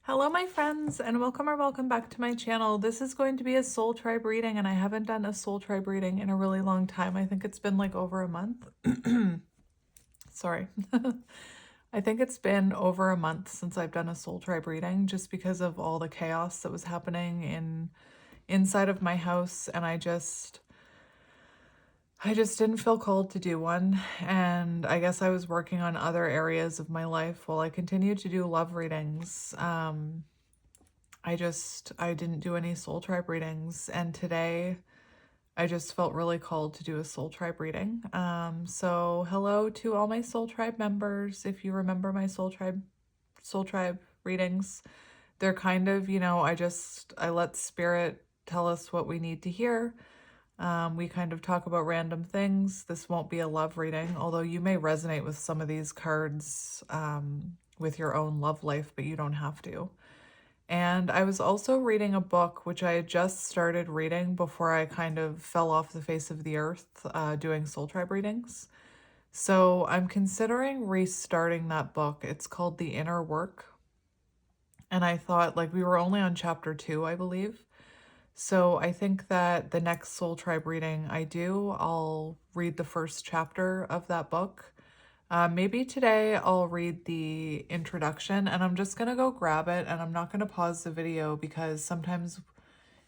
Hello my friends, and welcome back to my channel. This is going to be a soul tribe reading, and I haven't done a soul tribe reading in a really long time. I think it's been like over a month. Sorry. I think it's been over a month since I've done a soul tribe reading, just because of all the chaos that was happening inside of my house, and I just didn't feel called to do one. And I guess I was working on other areas of my life while I continued to do love readings. I didn't do any soul tribe readings, and today I just felt really called to do a soul tribe reading. So hello to all my soul tribe members. If you remember my soul tribe readings, they're kind of, I let spirit tell us what we need to hear. We kind of talk about random things. This won't be a love reading, although you may resonate with some of these cards with your own love life, but you don't have to. And I was also reading a book, which I had just started reading before I kind of fell off the face of the earth doing soul tribe readings. So I'm considering restarting that book. It's called The Inner Work. And I thought, like, we were only on chapter 2, I believe. So I think that the next soul tribe reading I do, I'll read the first chapter of that book. Maybe today I'll read the introduction, and I'm just going to go grab it, and I'm not going to pause the video because sometimes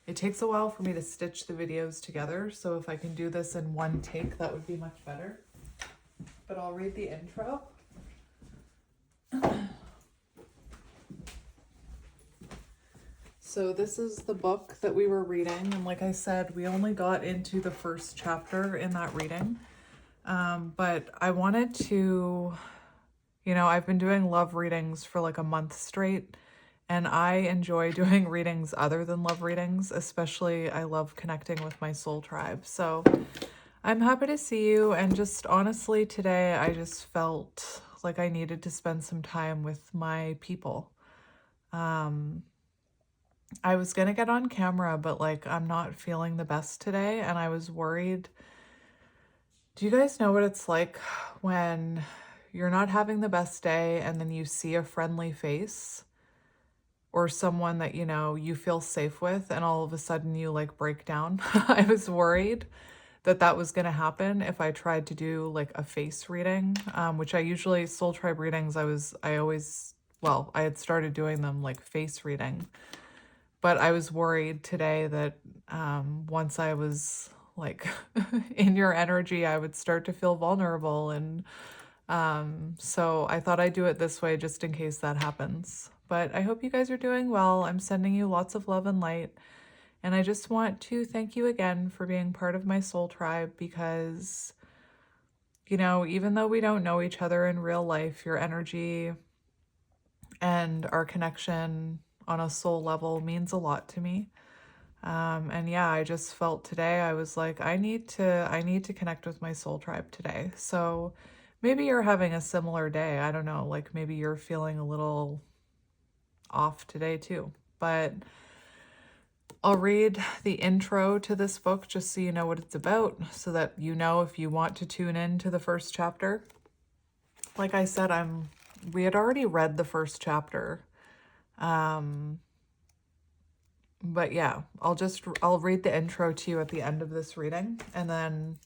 it takes a while for me to stitch the videos together. So if I can do this in one take, that would be much better. But I'll read the intro. So this is the book that we were reading, and like I said, we only got into the first chapter in that reading. But I wanted to, I've been doing love readings for like a month straight, and I enjoy doing readings other than love readings. Especially, I love connecting with my soul tribe. So I'm happy to see you. And just honestly, today I just felt like I needed to spend some time with my people. I was gonna get on camera, but like I'm not feeling the best today, and I was worried. Do you guys know what it's like when you're not having the best day and then you see a friendly face or someone that you feel safe with, and all of a sudden you like break down? I was worried that that was going to happen if I tried to do like a face reading, which I usually, soul tribe readings, I had started doing them like face reading. But I was worried today that once I was like in your energy, I would start to feel vulnerable. And so I thought I'd do it this way just in case that happens. But I hope you guys are doing well. I'm sending you lots of love and light. And I just want to thank you again for being part of my soul tribe because, even though we don't know each other in real life, your energy and our connection on a soul level means a lot to me. And yeah, I just felt today, I was like, I need to connect with my soul tribe today. So maybe you're having a similar day. I don't know, like maybe you're feeling a little off today too. But I'll read the intro to this book just so you know what it's about, so that you know if you want to tune in to the first chapter. Like I said, we had already read the first chapter. But yeah, I'll read the intro to you at the end of this reading, and then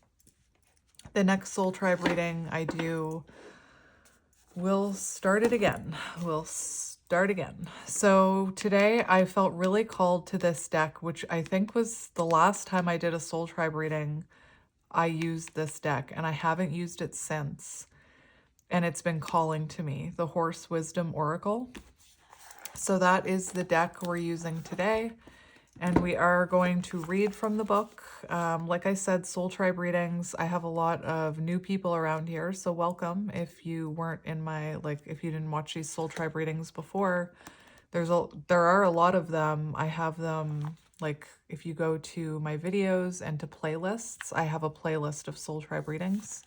the next soul tribe reading I do, we'll start it again. So today I felt really called to this deck, which I think was the last time I did a soul tribe reading. I used this deck and I haven't used it since. And it's been calling to me, the Horse Wisdom Oracle. So that is the deck we're using today. And we are going to read from the book. Like I said, soul tribe readings, I have a lot of new people around here, so welcome. If you weren't in if you didn't watch these soul tribe readings before, there are a lot of them. I have them, like, if you go to my videos and to playlists, I have a playlist of soul tribe readings.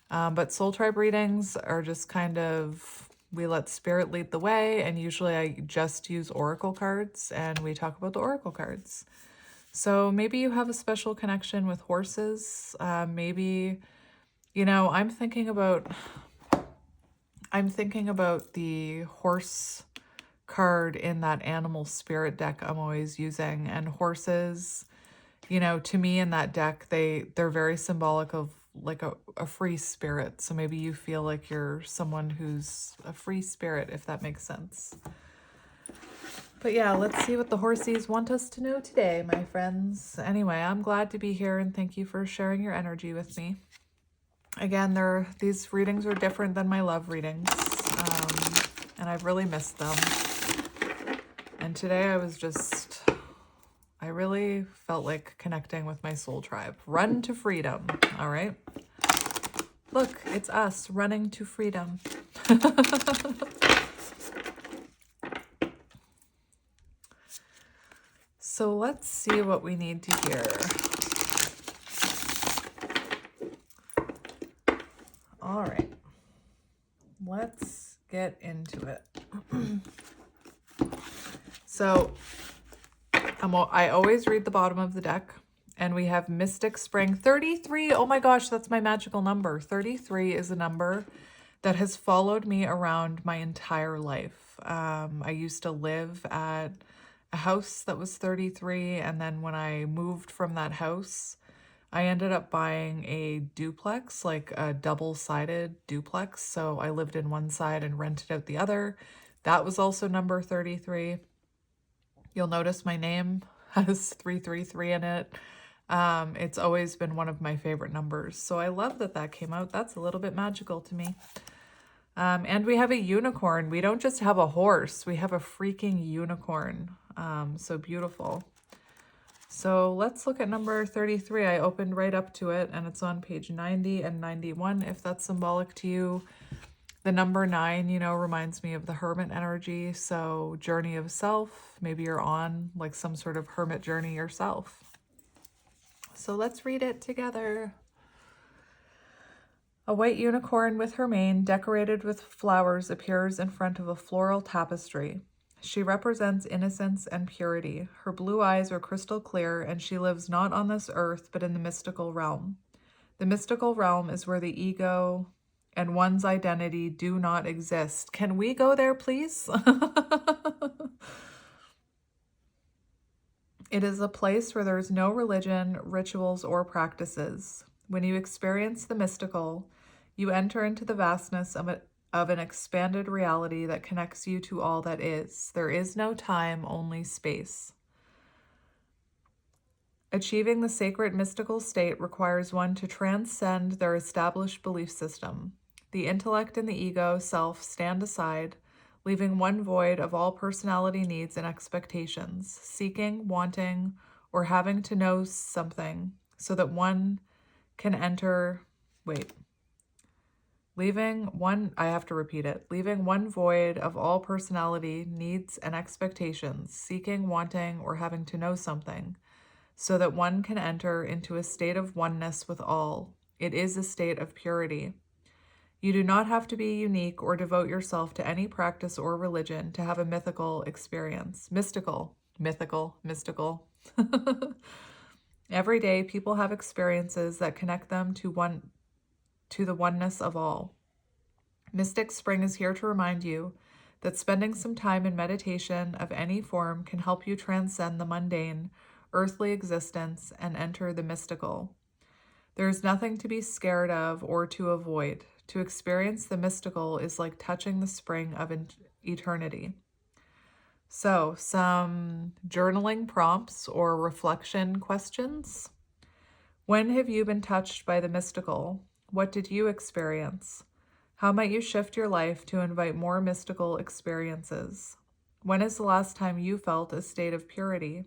But soul tribe readings are just kind of, we let spirit lead the way, and usually I just use oracle cards and we talk about the oracle cards. So maybe you have a special connection with horses. Maybe, I'm thinking about the horse card in that animal spirit deck I'm always using. And horses, you know, to me in that deck, they're very symbolic of like a free spirit. So maybe you feel like you're someone who's a free spirit, if that makes sense. But yeah, let's see what the horsies want us to know today, my friends. Anyway, I'm glad to be here and thank you for sharing your energy with me. Again, these readings are different than my love readings, and I've really missed them. And today I really felt like connecting with my soul tribe. Run to freedom, all right? Look, it's us running to freedom. So let's see what we need to hear. All right, let's get into it. So I always read the bottom of the deck, and we have Mystic Spring 33. Oh my gosh, that's my magical number. 33 is a number that has followed me around my entire life. I used to live at a house that was 33, and then when I moved from that house, I ended up buying a duplex, like a double-sided duplex. So I lived in one side and rented out the other. That was also number 33. You'll notice my name has 333 in it. It's always been one of my favorite numbers. So I love that that came out. That's a little bit magical to me. And we have a unicorn. We don't just have a horse. We have a freaking unicorn. So beautiful. So let's look at number 33. I opened right up to it, and it's on page 90 and 91, if that's symbolic to you. The number 9, you know, reminds me of the hermit energy. So journey of self. Maybe you're on like some sort of hermit journey yourself. So let's read it together. A white unicorn with her mane decorated with flowers appears in front of a floral tapestry. She represents innocence and purity. Her blue eyes are crystal clear, and she lives not on this earth, but in the mystical realm. The mystical realm is where the ego and one's identity do not exist. Can we go there, please? It is a place where there is no religion, rituals, or practices. When you experience the mystical, you enter into the vastness of an expanded reality that connects you to all that is. There is no time, only space. Achieving the sacred mystical state requires one to transcend their established belief system. The intellect and the ego self stand aside, leaving one void of all personality needs and expectations, seeking, wanting, or having to know something so that one can enter, leaving one void of all personality needs and expectations, seeking, wanting, or having to know something, so that one can enter into a state of oneness with all. It is a state of purity. You do not have to be unique or devote yourself to any practice or religion to have a mystical experience. Mystical. Every day, people have experiences that connect them to the oneness of all. Mystic Spring is here to remind you that spending some time in meditation of any form can help you transcend the mundane, earthly existence and enter the mystical. There is nothing to be scared of or to avoid. To experience the mystical is like touching the spring of eternity. So, some journaling prompts or reflection questions. When have you been touched by the mystical? What did you experience? How might you shift your life to invite more mystical experiences? When is the last time you felt a state of purity?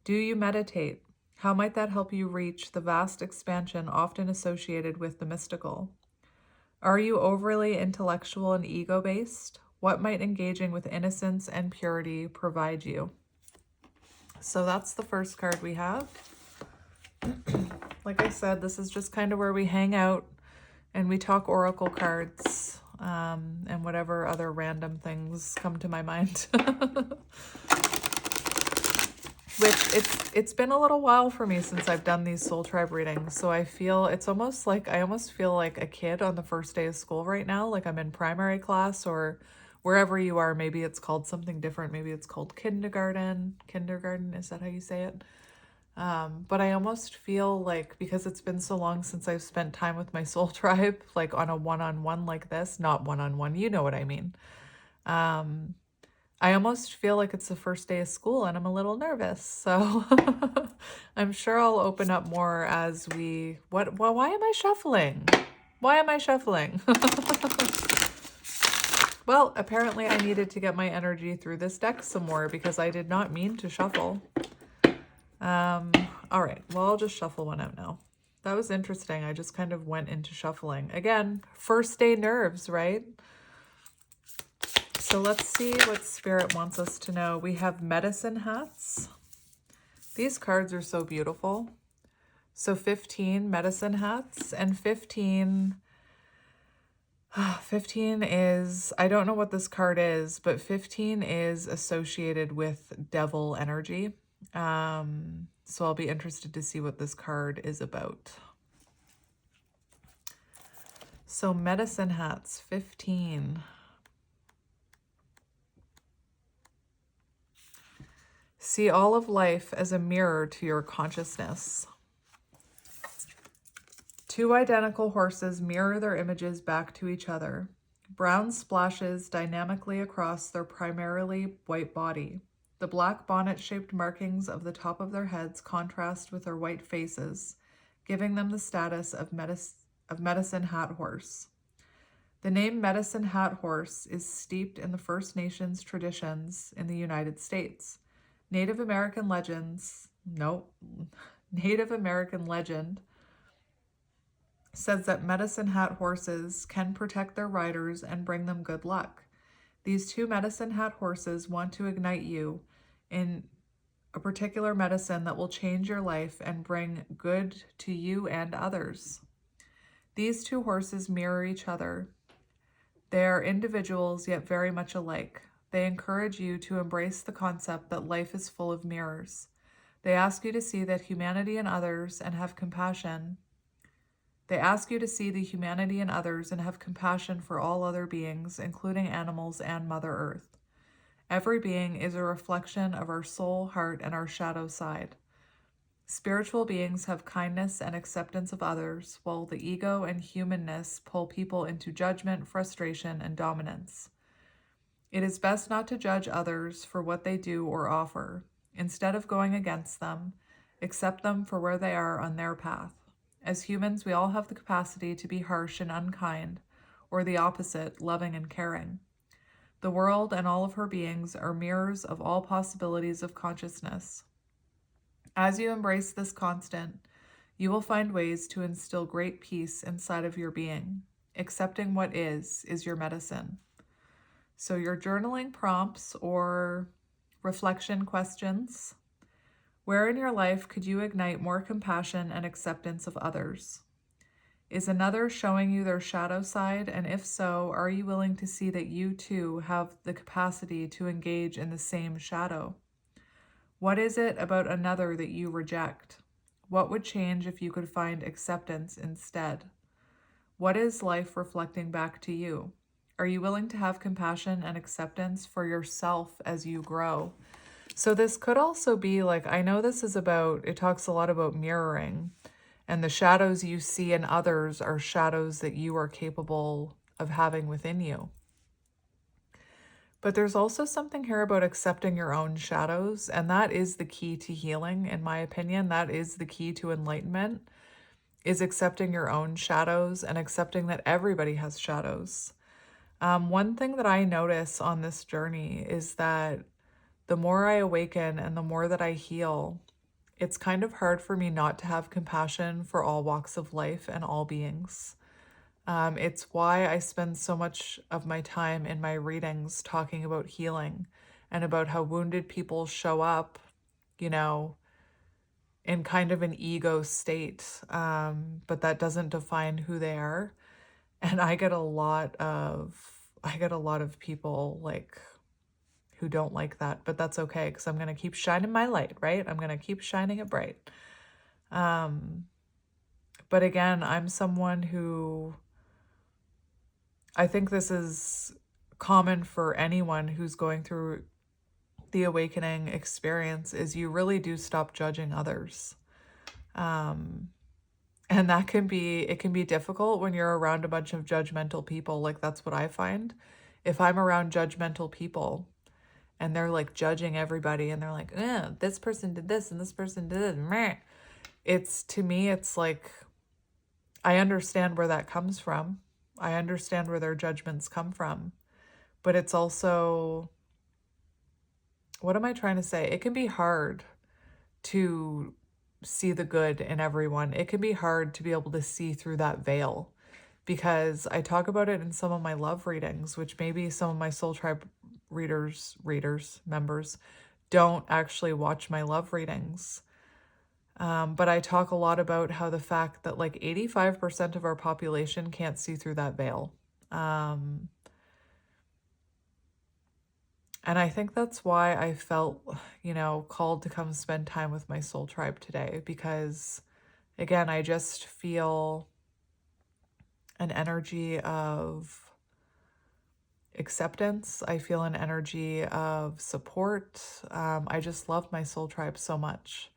Do you meditate? How might that help you reach the vast expansion often associated with the mystical? Are you overly intellectual and ego-based? What might engaging with innocence and purity provide you? So that's the first card we have. Like I said, this is just kind of where we hang out and we talk oracle cards and whatever other random things come to my mind. It's been a little while for me since I've done these soul tribe readings, so I feel it's almost like I almost feel like a kid on the first day of school right now, like I'm in primary class or wherever you are, maybe it's called something different. Maybe it's called kindergarten. Kindergarten, is that how you say it? But I almost feel like, because it's been so long since I've spent time with my soul tribe, like on a one-on-one like this, not one-on-one, you know what I mean. I almost feel like it's the first day of school and I'm a little nervous. So I'm sure I'll open up more as why am I shuffling? Why am I shuffling? Well, apparently I needed to get my energy through this deck some more because I did not mean to shuffle. All right, well, I'll just shuffle one out now. That was interesting. I just kind of went into shuffling. Again, first day nerves, right? So let's see what Spirit wants us to know. We have medicine hats. These cards are so beautiful. So 15 medicine hats, and 15 is, I don't know what this card is, but 15 is associated with devil energy. So I'll be interested to see what this card is about. So medicine hats, 15. See all of life as a mirror to your consciousness. Two identical horses mirror their images back to each other. Brown splashes dynamically across their primarily white body. The black bonnet-shaped markings of the top of their heads contrast with their white faces, giving them the status of medicine hat horse. The name medicine hat horse is steeped in the First Nations traditions in the United States. Native American legend says that medicine hat horses can protect their riders and bring them good luck. These two medicine hat horses want to ignite you in a particular medicine that will change your life and bring good to you and others. These two horses mirror each other. They are individuals yet very much alike. They encourage you to embrace the concept that life is full of mirrors. They ask you to see that humanity in others and have compassion. They ask you to see the humanity in others and have compassion for all other beings, including animals and Mother Earth. Every being is a reflection of our soul, heart, and our shadow side. Spiritual beings have kindness and acceptance of others, while the ego and humanness pull people into judgment, frustration, and dominance. It is best not to judge others for what they do or offer. Instead of going against them, accept them for where they are on their path. As humans, we all have the capacity to be harsh and unkind, or the opposite, loving and caring. The world and all of her beings are mirrors of all possibilities of consciousness. As you embrace this constant, you will find ways to instill great peace inside of your being. Accepting what is your medicine. So your journaling prompts or reflection questions. Where in your life could you ignite more compassion and acceptance of others? Is another showing you their shadow side? And if so, are you willing to see that you too have the capacity to engage in the same shadow? What is it about another that you reject? What would change if you could find acceptance instead? What is life reflecting back to you? Are you willing to have compassion and acceptance for yourself as you grow? So this could also be like, I know this is about, it talks a lot about mirroring, and the shadows you see in others are shadows that you are capable of having within you. But there's also something here about accepting your own shadows, and that is the key to healing, in my opinion. That is the key to enlightenment, is accepting your own shadows and accepting that everybody has shadows. One thing that I notice on this journey is that the more I awaken and the more that I heal, it's kind of hard for me not to have compassion for all walks of life and all beings. It's why I spend so much of my time in my readings talking about healing and about how wounded people show up, you know, in kind of an ego state, but that doesn't define who they are. And I get a lot of people like who don't like that, but that's okay because I'm going to keep shining my light, right? I'm going to keep shining it bright. But again, I'm someone who, I think this is common for anyone who's going through the awakening experience is you really do stop judging others. And it can be difficult when you're around a bunch of judgmental people. Like, that's what I find. If I'm around judgmental people and they're like judging everybody and they're like, this person did this and this person did it, meh. To me, it's like, I understand where that comes from. I understand where their judgments come from. But it's also, what am I trying to say? It can be hard to see the good in everyone. It can be hard to be able to see through that veil, because I talk about it in some of my love readings, which maybe some of my Soul Tribe members don't actually watch my love readings. But I talk a lot about how the fact that like 85% of our population can't see through that veil. And I think that's why I felt, called to come spend time with my soul tribe today, because again, I just feel an energy of acceptance. I feel an energy of support. I just love my soul tribe so much.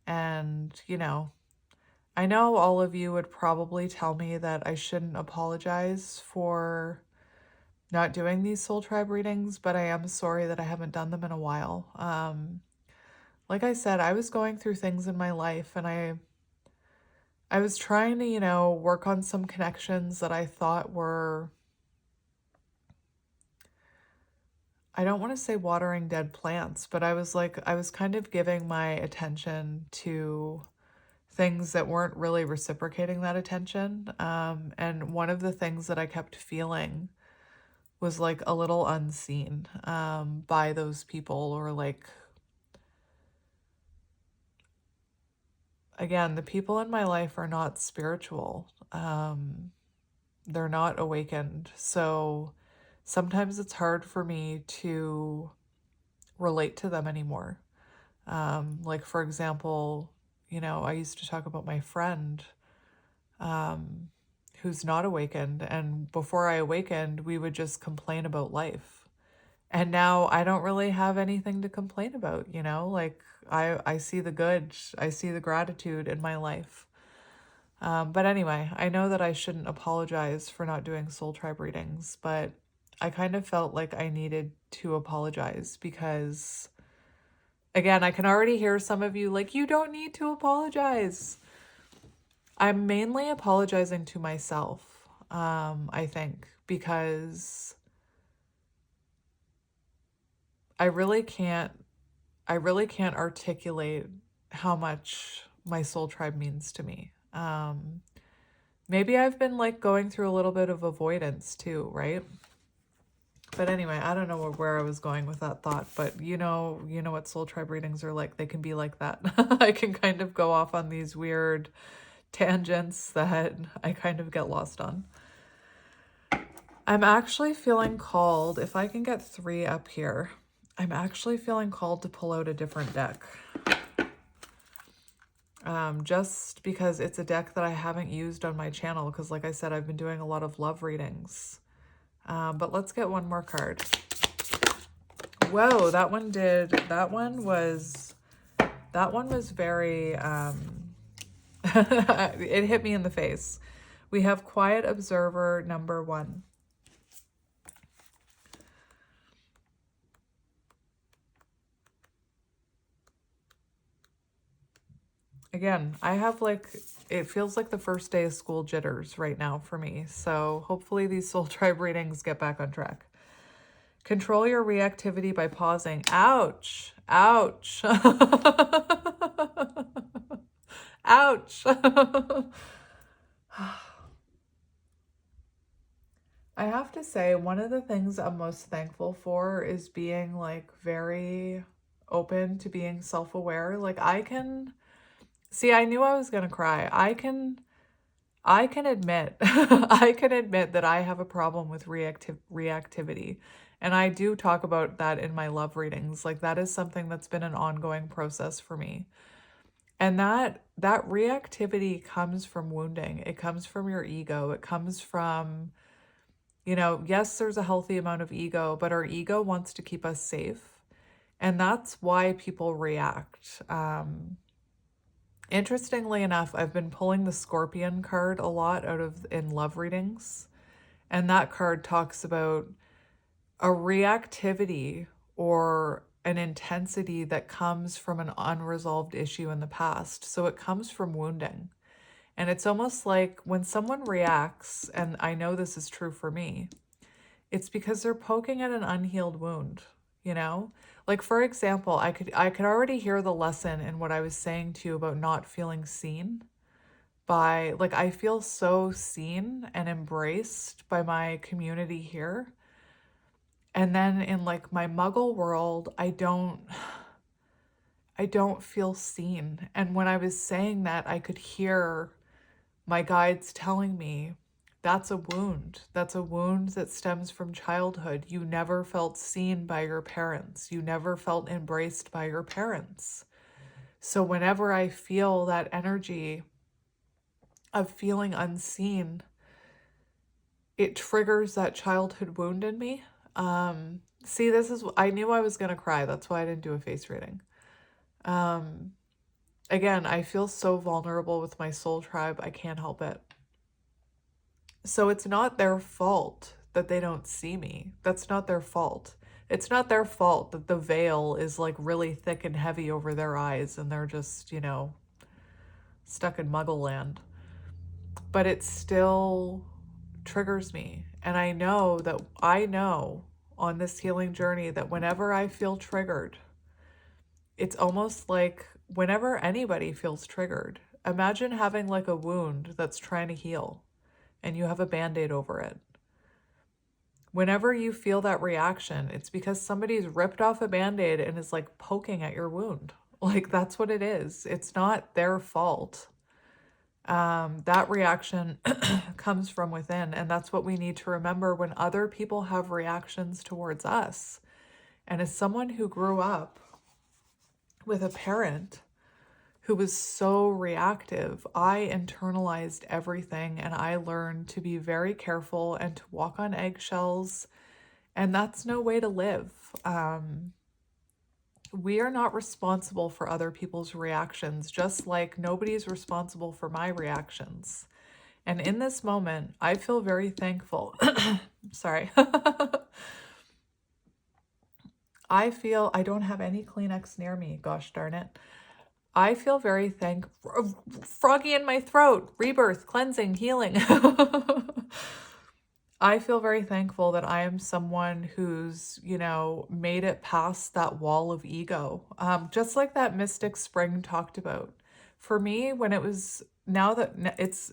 And, I know all of you would probably tell me that I shouldn't apologize for not doing these soul tribe readings, but I am sorry that I haven't done them in a while. Like I said, I was going through things in my life, and I was trying to, work on some connections that I thought were, I don't want to say watering dead plants, but I was kind of giving my attention to things that weren't really reciprocating that attention. And one of the things that I kept feeling was like a little unseen by those people, or like, again, the people in my life are not spiritual. They're not awakened. So sometimes it's hard for me to relate to them anymore. Like, for example, I used to talk about my friend who's not awakened. And before I awakened, we would just complain about life. And now I don't really have anything to complain about, like I see the good, I see the gratitude in my life. But anyway, I know that I shouldn't apologize for not doing soul tribe readings, but I kind of felt like I needed to apologize because, again, I can already hear some of you like, you don't need to apologize. I'm mainly apologizing to myself, I think, because I really can't articulate how much my soul tribe means to me. Maybe I've been like going through a little bit of avoidance too, right? But anyway, I don't know where I was going with that thought, but you know what soul tribe readings are like. They can be like that. I can kind of go off on these weird tangents that I kind of get lost on. I'm actually feeling called, if I can get 3 up here, I'm actually feeling called to pull out a different deck. Just because it's a deck that I haven't used on my channel, because like I said, I've been doing a lot of love readings. But let's get one more card. Whoa, that one was very, it hit me in the face. We have Quiet Observer number 1. Again, I have it feels like the first day of school jitters right now for me. So hopefully these soul tribe readings get back on track. Control your reactivity by pausing. Ouch. Ouch. Ouch. I have to say, one of the things I'm most thankful for is being very open to being self-aware. I can see, I knew I was going to cry. I can admit, I can admit that I have a problem with reactivity. And I do talk about that in my love readings. That is something that's been an ongoing process for me. And that reactivity comes from wounding. It comes from your ego. It comes from You know, yes, there's a healthy amount of ego, but our ego wants to keep us safe. And that's why people react. Interestingly enough, I've been pulling the Scorpion card a lot out of in love readings. And that card talks about a reactivity or an intensity that comes from an unresolved issue in the past. So it comes from wounding. And it's almost like when someone reacts, and I know this is true for me, it's because they're poking at an unhealed wound, you know? Like for example, I could already hear the lesson in what I was saying to you about not feeling seen by like I feel so seen and embraced by my community here. And then in like my muggle world, I don't feel seen. And when I was saying that, I could hear my guides telling me that's a wound. That's a wound that stems from childhood. You never felt seen by your parents. You never felt embraced by your parents. So whenever I feel that energy of feeling unseen, it triggers that childhood wound in me. See, I knew I was going to cry. That's why I didn't do a face reading. Again, I feel so vulnerable with my soul tribe. I can't help it. So it's not their fault that they don't see me. That's not their fault. It's not their fault that the veil is like really thick and heavy over their eyes and they're just, you know, stuck in muggle land. But it still triggers me. And I know on this healing journey that whenever I feel triggered, it's almost like whenever anybody feels triggered, imagine having like a wound that's trying to heal and you have a band-aid over it. Whenever you feel that reaction, it's because somebody's ripped off a band-aid and is like poking at your wound. Like that's what it is. It's not their fault. That reaction comes from within. And that's what we need to remember when other people have reactions towards us. And as someone who grew up with a parent who was so reactive, I internalized everything and I learned to be very careful and to walk on eggshells. And that's no way to live. We are not responsible for other people's reactions, just like nobody's responsible for my reactions. And in this moment, I feel very thankful. Sorry. I don't have any Kleenex near me. Gosh darn it. I feel very froggy in my throat, rebirth, cleansing, healing. I feel very thankful that I am someone who's, you know, made it past that wall of ego. Just like that Mystic Spring talked about. For me, when it was, now that it's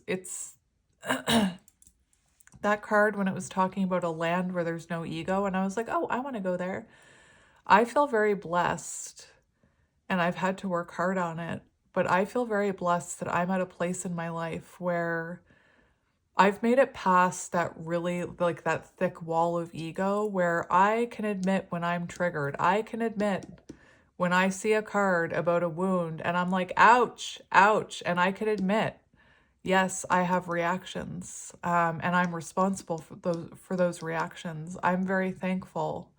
that card when it was talking about a land where there's no ego, and I was like, oh, I want to go there. I feel very blessed, and I've had to work hard on it, but I feel very blessed that I'm at a place in my life where I've made it past that really, like that thick wall of ego where I can admit when I'm triggered. I can admit when I see a card about a wound and I'm like, ouch, ouch. And I can admit, yes, I have reactions, and I'm responsible for those reactions. I'm very thankful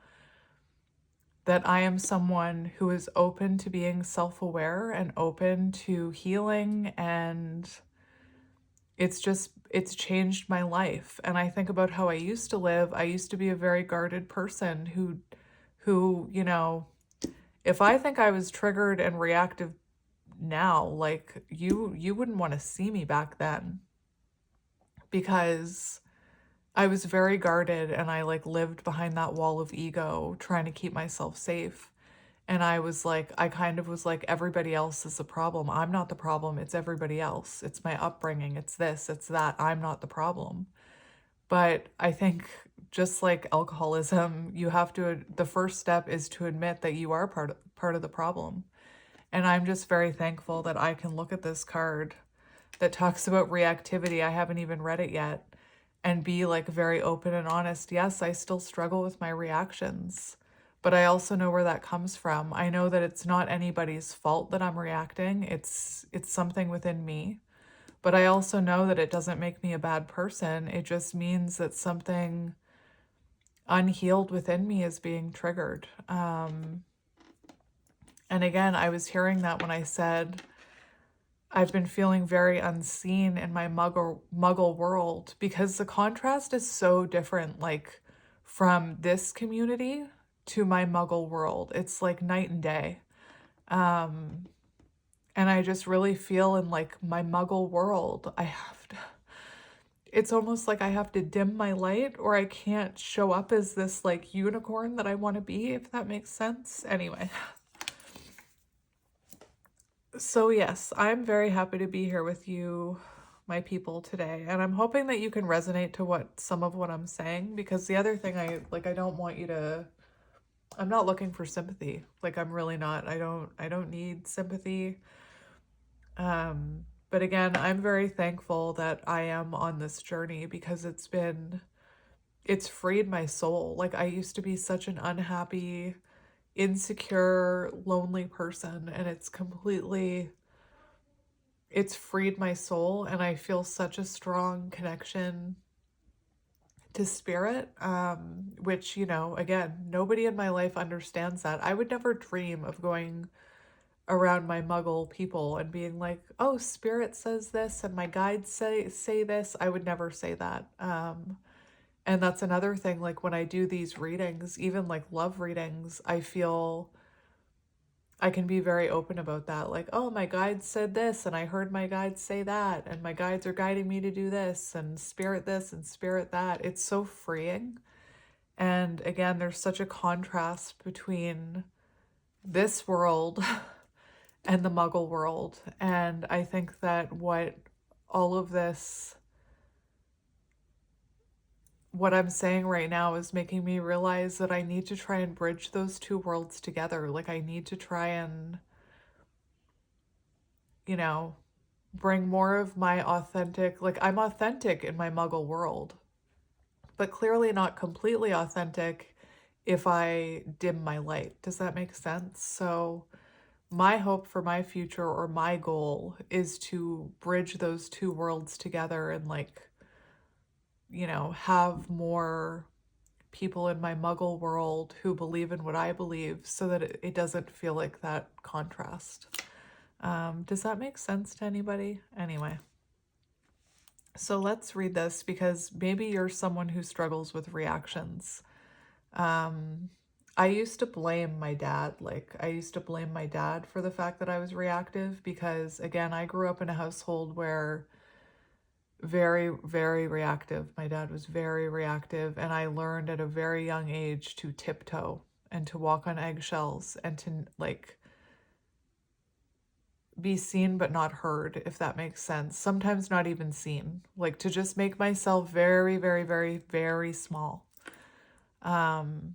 that I am someone who is open to being self-aware and open to healing, and it's changed my life. And I think about how I used to live. I used to be a very guarded person who, you know, if I think I was triggered and reactive now, like you wouldn't want to see me back then, because I was very guarded and I like lived behind that wall of ego trying to keep myself safe. And I kind of was like, everybody else is the problem. I'm not the problem. It's everybody else. It's my upbringing. It's this, it's that. I'm not the problem. But I think just like alcoholism, the first step is to admit that you are part of the problem. And I'm just very thankful that I can look at this card that talks about reactivity. I haven't even read it yet, and be like very open and honest. Yes, I still struggle with my reactions, but I also know where that comes from. I know that it's not anybody's fault that I'm reacting. It's something within me. But I also know that it doesn't make me a bad person. It just means that something unhealed within me is being triggered. And again, I was hearing that when I said I've been feeling very unseen in my muggle world, because the contrast is so different, like from this community to my muggle world. It's like night and day. Um, and I just really feel in like my muggle world, it's almost like I have to dim my light or I can't show up as this like unicorn that I want to be, if that makes sense. Anyway. So yes, I'm very happy to be here with you, my people, today. And I'm hoping that you can resonate to some of what I'm saying, because the other thing I don't want you to, I'm not looking for sympathy. Like, I'm really not. I don't need sympathy. But again, I'm very thankful that I am on this journey, because it's freed my soul. Like, I used to be such an unhappy, insecure, lonely person, and it's freed my soul, and I feel such a strong connection to spirit, which, again, nobody in my life understands that. I would never dream of going around my muggle people and being like, oh, spirit says this and my guides say this. I would never say that. And that's another thing, like when I do these readings, even like love readings, I feel I can be very open about that. Like, oh, my guides said this, and I heard my guides say that, and my guides are guiding me to do this, and spirit this and spirit that. It's so freeing. And again, there's such a contrast between this world and the muggle world. And I think that all of this, what I'm saying right now, is making me realize that I need to try and bridge those two worlds together. Like, I need to try and, bring more of my authentic, like, I'm authentic in my muggle world, but clearly not completely authentic if I dim my light. Does that make sense? So my hope for my future, or my goal, is to bridge those two worlds together and have more people in my muggle world who believe in what I believe, so that it doesn't feel like that contrast. Does that make sense to anybody? Anyway, so let's read this, because maybe you're someone who struggles with reactions. I used to blame my dad. I used to blame my dad for the fact that I was reactive, because again, I grew up in a household where very, very reactive. My dad was very reactive, and I learned at a very young age to tiptoe and to walk on eggshells and to be seen but not heard, if that makes sense. Sometimes not even seen, to just make myself very, very, very, very small. And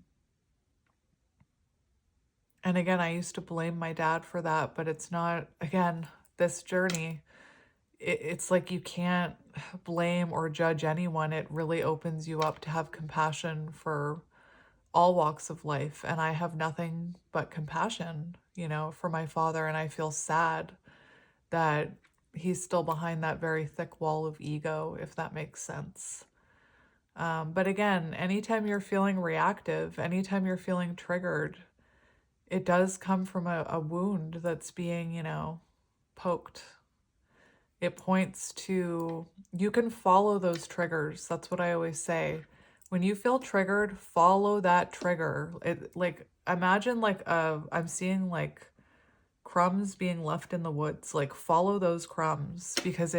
again, I used to blame my dad for that, but it's not, again, this journey, it's like you can't blame or judge anyone. It really opens you up to have compassion for all walks of life. And I have nothing but compassion, for my father. And I feel sad that he's still behind that very thick wall of ego, if that makes sense. But again, anytime you're feeling reactive, anytime you're feeling triggered, it does come from a wound that's being, poked. It points to, you can follow those triggers. That's what I always say. When you feel triggered, follow that trigger. Imagine I'm seeing crumbs being left in the woods. Follow those crumbs, because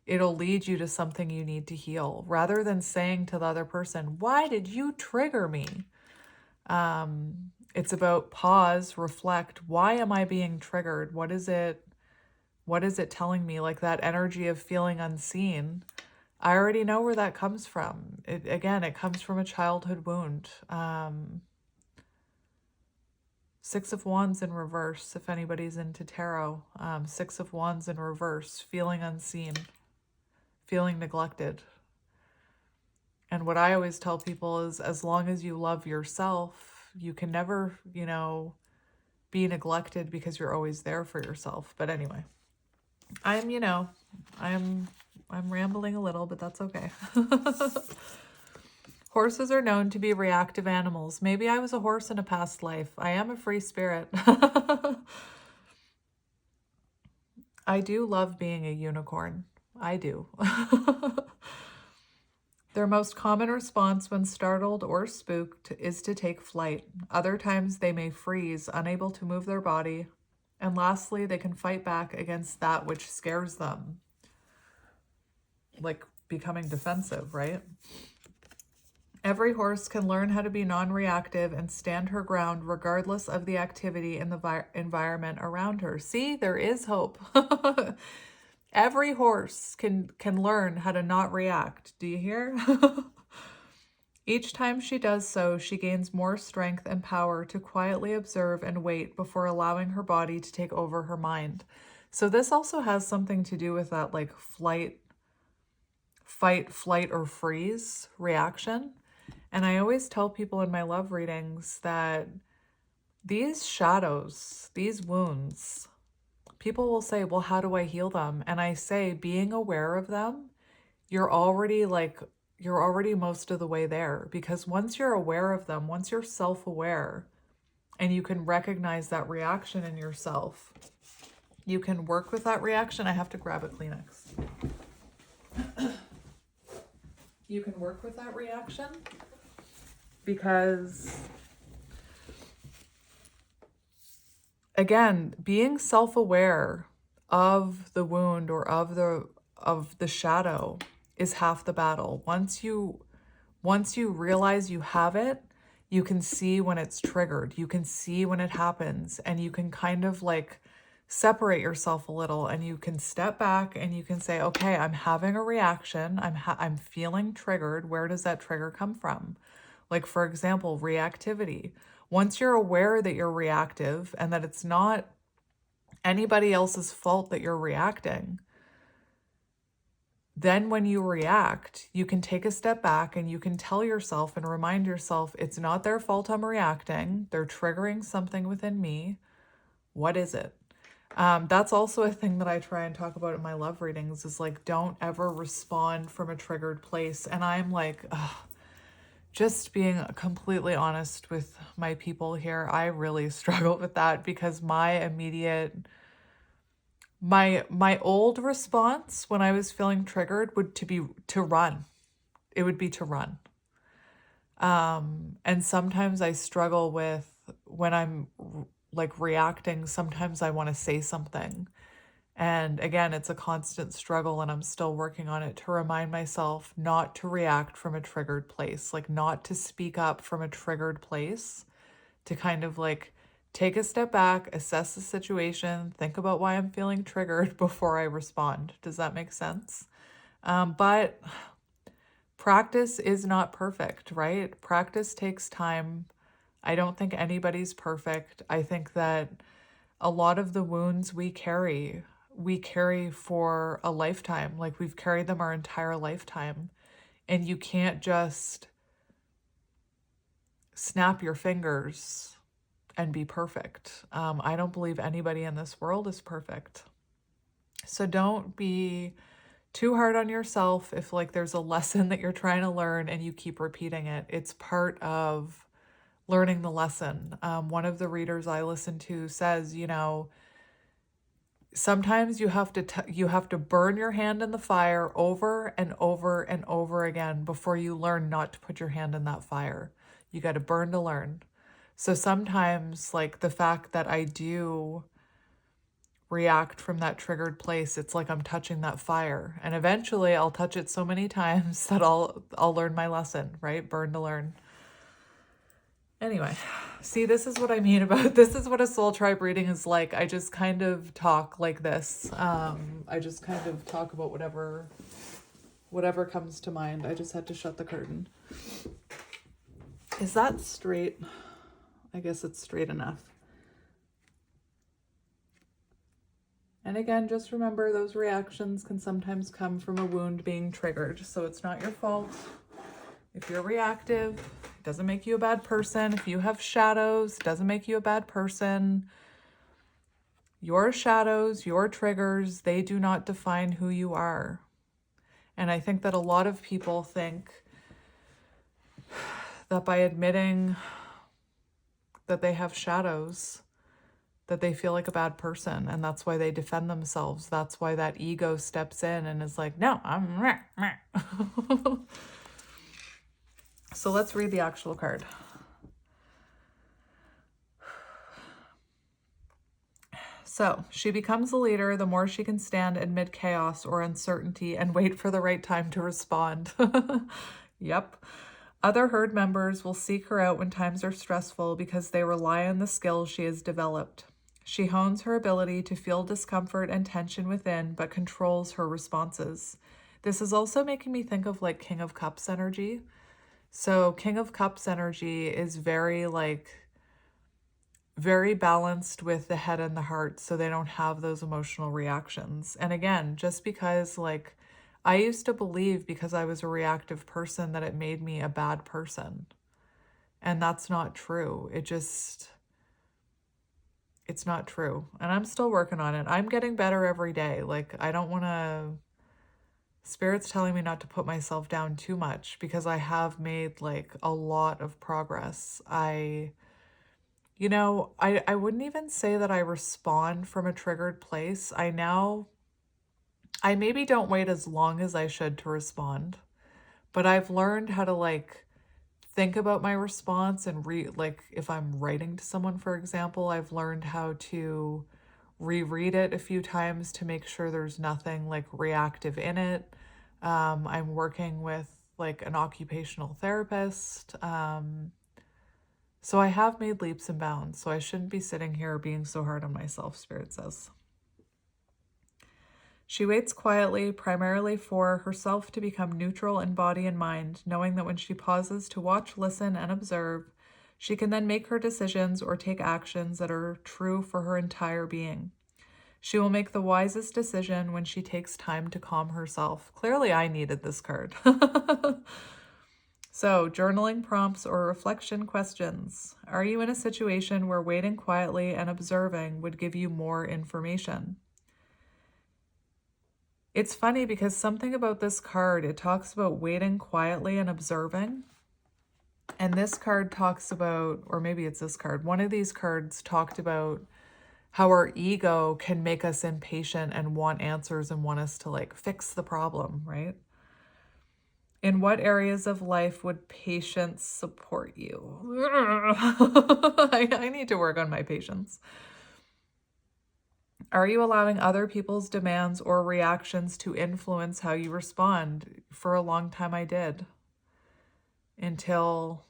it'll lead you to something you need to heal, rather than saying to the other person, why did you trigger me? It's about pause, reflect. Why am I being triggered? What is it telling me? That energy of feeling unseen, I already know where that comes from. It comes from a childhood wound. Six of Wands in reverse, if anybody's into tarot. Six of Wands in reverse, feeling unseen, feeling neglected. And what I always tell people is, as long as you love yourself, you can never, be neglected, because you're always there for yourself. But anyway, I'm rambling a little, but that's okay. Horses are known to be reactive animals. Maybe I was a horse in a past life. I am a free spirit. I do love being a unicorn. I do. Their most common response when startled or spooked is to take flight. Other times they may freeze, unable to move their body. And lastly, they can fight back against that which scares them. Like becoming defensive, right? Every horse can learn how to be non-reactive and stand her ground regardless of the activity in the environment around her. See, there is hope. Every horse can learn how to not react. Do you hear? Each time she does so, she gains more strength and power to quietly observe and wait before allowing her body to take over her mind. So this also has something to do with that like fight, flight, or freeze reaction. And I always tell people in my love readings that these shadows, these wounds, people will say, well, how do I heal them? And I say, being aware of them, you're already most of the way there. Because once you're aware of them, once you're self-aware and you can recognize that reaction in yourself, you can work with that reaction. I have to grab a Kleenex. You can work with that reaction because, again, being self-aware of the wound or of the shadow is half the battle. Once you realize you have it, you can see when it's triggered. You can see when it happens, and you can kind of like separate yourself a little, and you can step back and you can say, okay, I'm having a reaction. I'm feeling triggered. Where does that trigger come from? Like, for example, reactivity. Once you're aware that you're reactive and that it's not anybody else's fault that you're reacting, then when you react, you can take a step back and you can tell yourself and remind yourself, it's not their fault I'm reacting. They're triggering something within me. What is it? That's also a thing that I try and talk about in my love readings is like, don't ever respond from a triggered place. And I'm like, just being completely honest with my people here, I really struggle with that because my old response when I was feeling triggered would be to run. It would be to run. And sometimes I struggle with when I'm like reacting, sometimes I want to say something. And again, it's a constant struggle and I'm still working on it to remind myself not to react from a triggered place, like not to speak up from a triggered place, to kind of like take a step back, assess the situation, think about why I'm feeling triggered before I respond. Does that make sense? But practice is not perfect, right? Practice takes time. I don't think anybody's perfect. I think that a lot of the wounds we carry for a lifetime. Like we've carried them our entire lifetime. And you can't just snap your fingers and be perfect. I don't believe anybody in this world is perfect. So don't be too hard on yourself if like there's a lesson that you're trying to learn and you keep repeating it. It's part of learning the lesson. One of the readers I listen to says, you know, sometimes you have to burn your hand in the fire over and over and over again before you learn not to put your hand in that fire. You got to burn to learn. So sometimes like the fact that I do react from that triggered place, it's like I'm touching that fire, and eventually I'll touch it so many times that I'll learn my lesson, right? Burn to learn. Anyway, see, this is what I mean about, this is what a soul tribe reading is like. I just kind of talk like this. I just kind of talk about whatever comes to mind. I just had to shut the curtain. Is that straight? I guess it's straight enough. And again, just remember those reactions can sometimes come from a wound being triggered. So it's not your fault. If you're reactive, it doesn't make you a bad person. If you have shadows, it doesn't make you a bad person. Your shadows, your triggers, they do not define who you are. And I think that a lot of people think that by admitting that they have shadows, that they feel like a bad person, and that's why they defend themselves. That's why that ego steps in and is like, no, I'm So let's read the actual card. So she becomes a leader the more she can stand amid chaos or uncertainty and wait for the right time to respond. Yep. Other herd members will seek her out when times are stressful because they rely on the skills she has developed. She hones her ability to feel discomfort and tension within, but controls her responses. This is also making me think of like King of Cups energy. So King of Cups energy is very balanced with the head and the heart, so they don't have those emotional reactions. And again, just because like I used to believe because I was a reactive person that it made me a bad person. And that's not true. It's not true. And I'm still working on it. I'm getting better every day. Like I don't want to, Spirit's telling me not to put myself down too much because I have made like a lot of progress. I wouldn't even say that I respond from a triggered place. I maybe don't wait as long as I should to respond, but I've learned how to like think about my response and like if I'm writing to someone, for example, I've learned how to reread it a few times to make sure there's nothing like reactive in it. I'm working with like an occupational therapist. So I have made leaps and bounds, so I shouldn't be sitting here being so hard on myself, Spirit says. She waits quietly, primarily for herself to become neutral in body and mind, knowing that when she pauses to watch, listen, and observe, she can then make her decisions or take actions that are true for her entire being. She will make the wisest decision when she takes time to calm herself. Clearly, I needed this card. So, journaling prompts or reflection questions. Are you in a situation where waiting quietly and observing would give you more information? It's funny because something about this card, it talks about waiting quietly and observing. And this card talks about, or maybe it's this card, one of these cards talked about how our ego can make us impatient and want answers and want us to like fix the problem, right? In what areas of life would patience support you? I need to work on my patience. Are you allowing other people's demands or reactions to influence how you respond? For a long time, I did. Until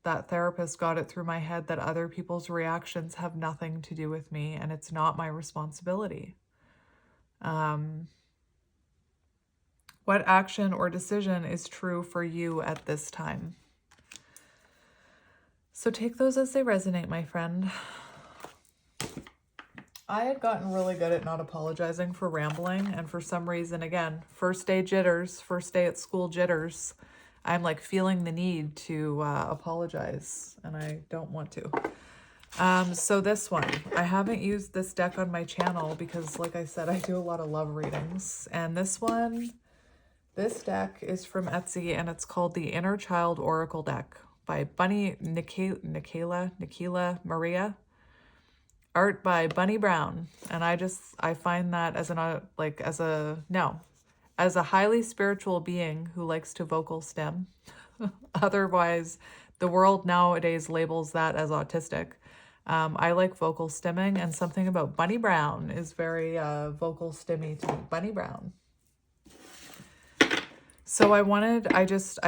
that therapist got it through my head that other people's reactions have nothing to do with me and it's not my responsibility. What action or decision is true for you at this time? So take those as they resonate, my friend. I had gotten really good at not apologizing for rambling, and for some reason, again, first day jitters, first day at school jitters, I'm like feeling the need to apologize, and I don't want to. So this one, I haven't used this deck on my channel because, like I said, I do a lot of love readings, and this deck is from Etsy, and it's called the Inner Child Oracle Deck by Nikyla Maria. Art by Bunny Brown. And I find that as as a highly spiritual being who likes to vocal stim. Otherwise, the world nowadays labels that as autistic. I like vocal stimming, and something about Bunny Brown is very vocal stimmy to me. Bunny Brown. So I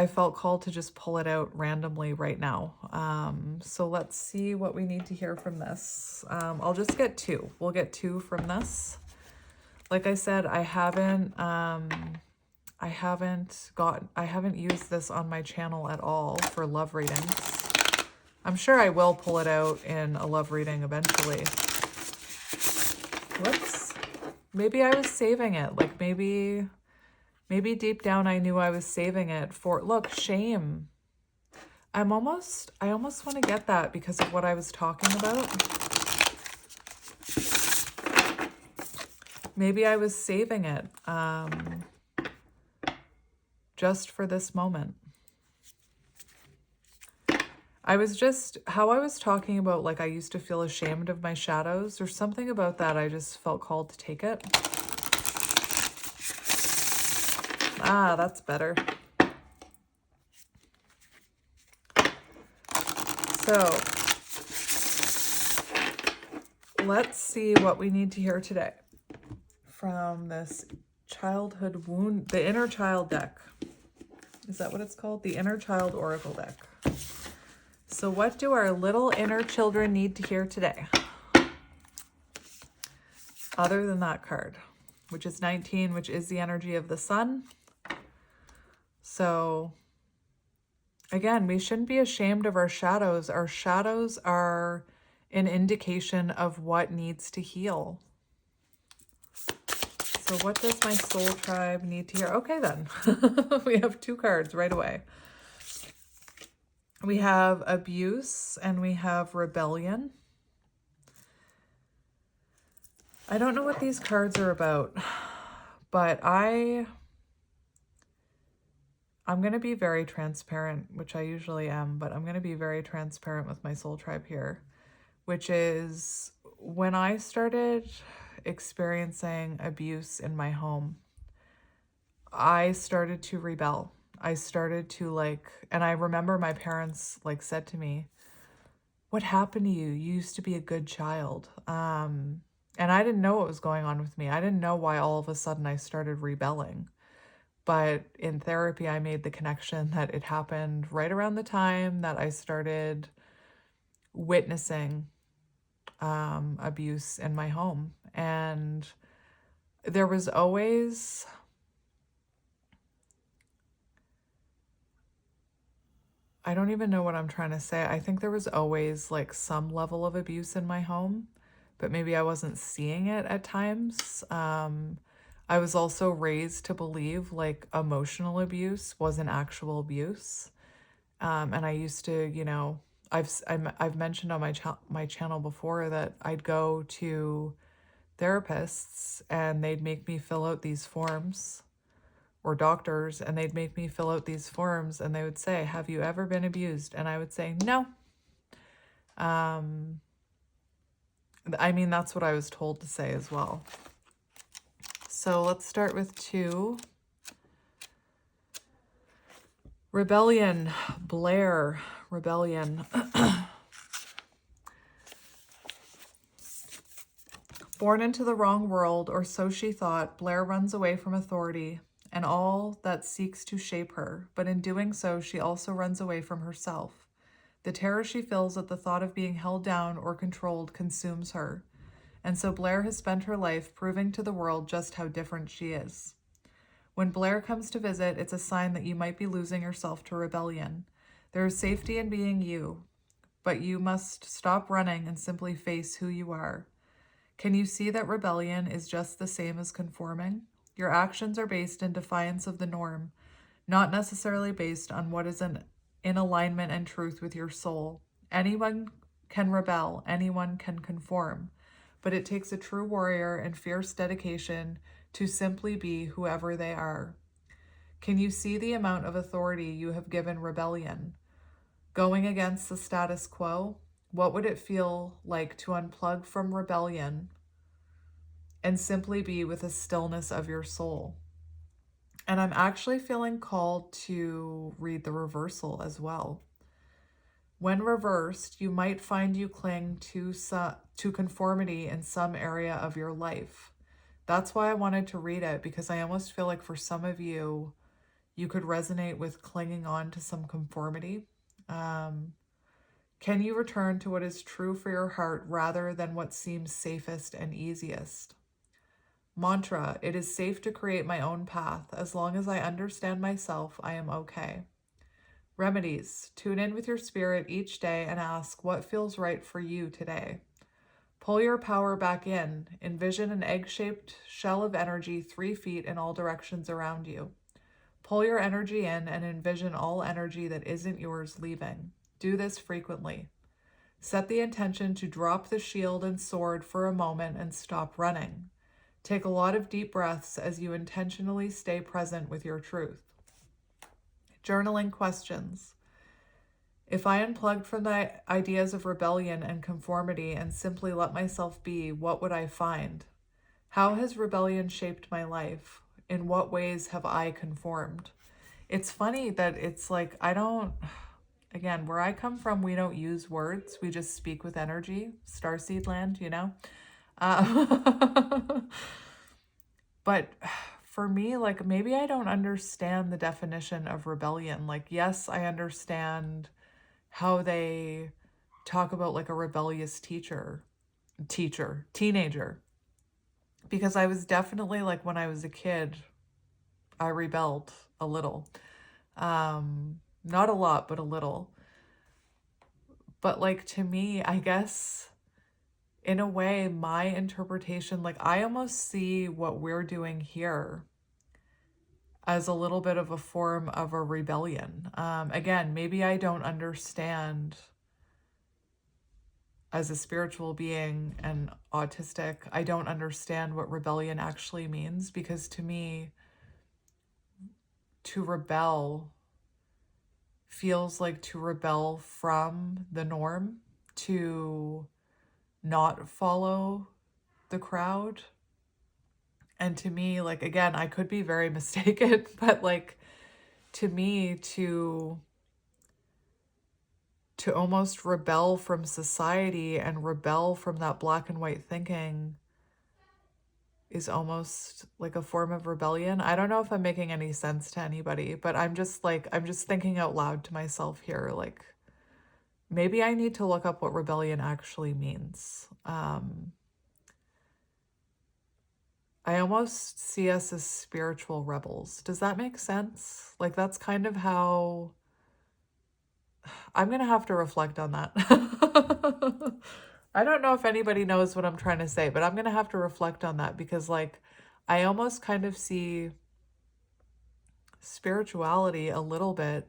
felt called to just pull it out randomly right now. So let's see what we need to hear from this. I'll just get two. We'll get two from this. Like I said, I haven't used this on my channel at all for love readings. I'm sure I will pull it out in a love reading eventually. Whoops. Maybe I was saving it. Like maybe deep down I knew I was saving it for, look, shame. I almost want to get that because of what I was talking about. Maybe I was saving it just for this moment. How I was talking about, like, I used to feel ashamed of my shadows. There's something about that. I just felt called to take it. Ah, that's better. So let's see what we need to hear today from this childhood wound, the inner child deck. Is that what it's called? The inner child oracle deck. So what do our little inner children need to hear today? Other than that card, which is 19, which is the energy of the sun. So again, we shouldn't be ashamed of our shadows. Our shadows are an indication of what needs to heal. So what does my soul tribe need to hear? Okay, then. We have 2 cards right away. We have abuse and we have rebellion. I don't know what these cards are about, but I'm going to be very transparent, which I usually am, but I'm going to be very transparent with my soul tribe here, which is when I started experiencing abuse in my home, I started to rebel. I started to and I remember my parents said to me, "What happened to you? You used to be a good child." And I didn't know what was going on with me. I didn't know why all of a sudden I started rebelling. But in therapy, I made the connection that it happened right around the time that I started witnessing abuse in my home. And there was always, I don't even know what I'm trying to say. I think there was always some level of abuse in my home, but maybe I wasn't seeing it at times. I was also raised to believe emotional abuse was an actual abuse. And I used to, I've mentioned on my channel before that I'd go to therapists and they'd make me fill out these forms, or doctors, and they'd make me fill out these forms and they would say, "Have you ever been abused?" And I would say, "No." I mean, that's what I was told to say as well. So let's start with 2. Rebellion, Blair, rebellion. Born into the wrong world, or so she thought, Blair runs away from authority and all that seeks to shape her, but in doing so, she also runs away from herself. The terror she feels at the thought of being held down or controlled consumes her, and so Blair has spent her life proving to the world just how different she is. When Blair comes to visit, it's a sign that you might be losing yourself to rebellion. There is safety in being you, but you must stop running and simply face who you are. Can you see that rebellion is just the same as conforming? Your actions are based in defiance of the norm, not necessarily based on what is in alignment and truth with your soul. Anyone can rebel, anyone can conform, but it takes a true warrior and fierce dedication to simply be whoever they are. Can you see the amount of authority you have given rebellion? Going against the status quo? What would it feel like to unplug from rebellion and simply be with the stillness of your soul? And I'm actually feeling called to read the reversal as well. When reversed, you might find you cling to conformity in some area of your life. That's why I wanted to read it, because I almost feel like for some of you, you could resonate with clinging on to some conformity. Can you return to what is true for your heart rather than what seems safest and easiest? Mantra: it is safe to create my own path. As long as I understand myself, I am okay. Remedies: tune in with your spirit each day and ask what feels right for you today. Pull your power back in. Envision an egg-shaped shell of energy 3 feet in all directions around you. Pull your energy in and envision all energy that isn't yours leaving. Do this frequently. Set the intention to drop the shield and sword for a moment and stop running. Take a lot of deep breaths as you intentionally stay present with your truth. Journaling questions. If I unplugged from the ideas of rebellion and conformity and simply let myself be, what would I find? How has rebellion shaped my life? In what ways have I conformed? It's funny that it's like, again, where I come from, we don't use words. We just speak with energy. Starseed land, you know? Uh, but for me, like, maybe I don't understand the definition of rebellion. Like, yes, I understand how they talk about like a rebellious teenager. Because I was definitely like, when I was a kid, I rebelled a little. Not a lot, but a little. But like, to me, I guess in a way, my interpretation, like, I almost see what we're doing here as a little bit of a form of a rebellion. Again, maybe I don't understand as a spiritual being and autistic, I don't understand what rebellion actually means, because to me, to rebel feels like to rebel from the norm, to not follow the crowd. And to me, like, again, I could be very mistaken, but like, to me, to almost rebel from society and rebel from that black and white thinking is almost like a form of rebellion. I don't know if I'm making any sense to anybody, but I'm just thinking out loud to myself here, like, maybe I need to look up what rebellion actually means. I almost see us as spiritual rebels. Does that make sense? Like, that's kind of how I'm going to have to reflect on that. I don't know if anybody knows what I'm trying to say, but I'm going to have to reflect on that, because like, I almost kind of see spirituality a little bit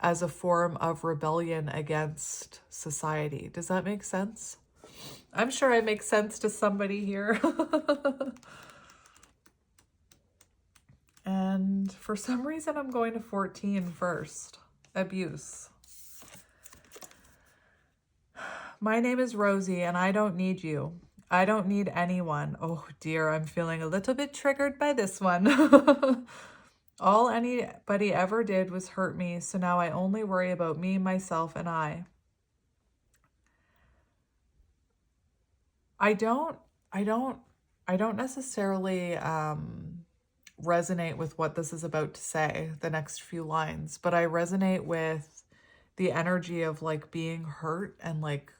as a form of rebellion against society. Does that make sense? I'm sure I make sense to somebody here. And for some reason, I'm going to 14 first. Abuse. My name is Rosie, and I don't need you. I don't need anyone. Oh dear, I'm feeling a little bit triggered by this one. All anybody ever did was hurt me, so now I only worry about me, myself, and I. I don't necessarily resonate with what this is about to say, the next few lines, but I resonate with the energy of like being hurt and like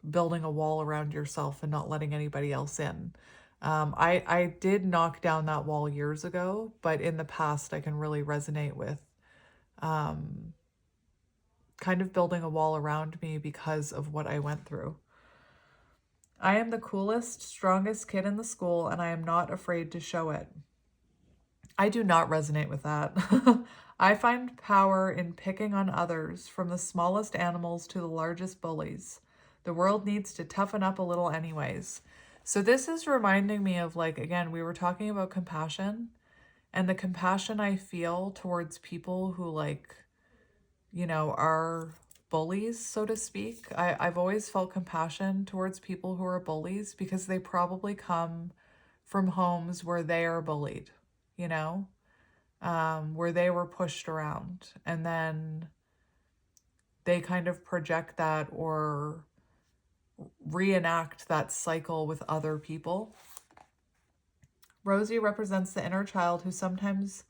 building a wall around yourself and not letting anybody else in. I did knock down that wall years ago, but in the past I can really resonate with kind of building a wall around me because of what I went through. I am the coolest, strongest kid in the school, and I am not afraid to show it. I do not resonate with that. I find power in picking on others, from the smallest animals to the largest bullies. The world needs to toughen up a little anyways. So this is reminding me of, like, again, we were talking about compassion, and the compassion I feel towards people who, like, you know, are bullies, so to speak. I've always felt compassion towards people who are bullies, because they probably come from homes where they are bullied, you know, where they were pushed around, and then they kind of project that or reenact that cycle with other people. Rosie represents the inner child who sometimes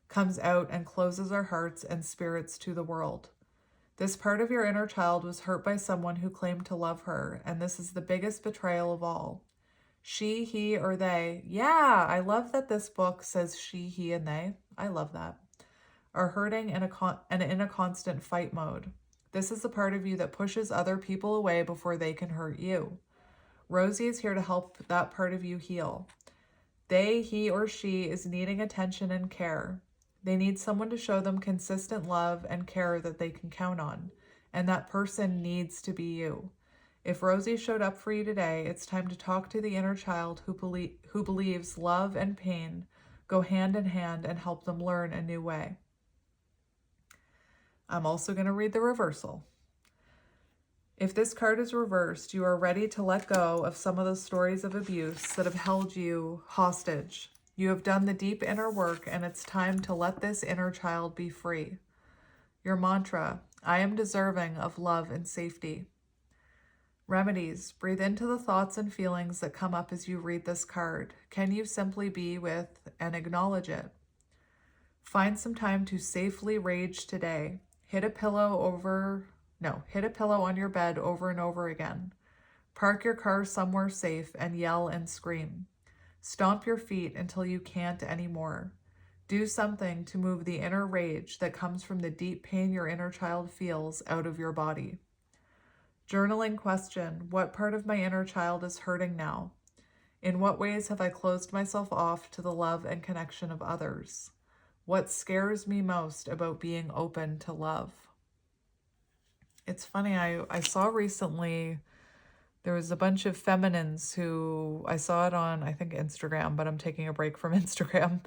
comes out and closes our hearts and spirits to the world. This part of your inner child was hurt by someone who claimed to love her, and this is the biggest betrayal of all. She, he, or they. Yeah, I love that this book says she, he, and they. I love that. Are hurting and in a constant fight mode. This is the part of you that pushes other people away before they can hurt you. Rosie is here to help that part of you heal. They, he, or she is needing attention and care. They need someone to show them consistent love and care that they can count on. And that person needs to be you. If Rosie showed up for you today, it's time to talk to the inner child who believes love and pain go hand in hand, and help them learn a new way. I'm also going to read the reversal. If this card is reversed, you are ready to let go of some of the stories of abuse that have held you hostage. You have done the deep inner work, and it's time to let this inner child be free. Your mantra: I am deserving of love and safety. Remedies: breathe into the thoughts and feelings that come up as you read this card. Can you simply be with and acknowledge it? Find some time to safely rage today. Hit a pillow on your bed over and over again. Park your car somewhere safe and yell and scream. Stomp your feet until you can't anymore. Do something to move the inner rage that comes from the deep pain your inner child feels out of your body. Journaling question: what part of my inner child is hurting now? In what ways have I closed myself off to the love and connection of others? What scares me most about being open to love? It's funny, I saw recently, there was a bunch of feminines who, I saw it on, I think, Instagram, but I'm taking a break from Instagram.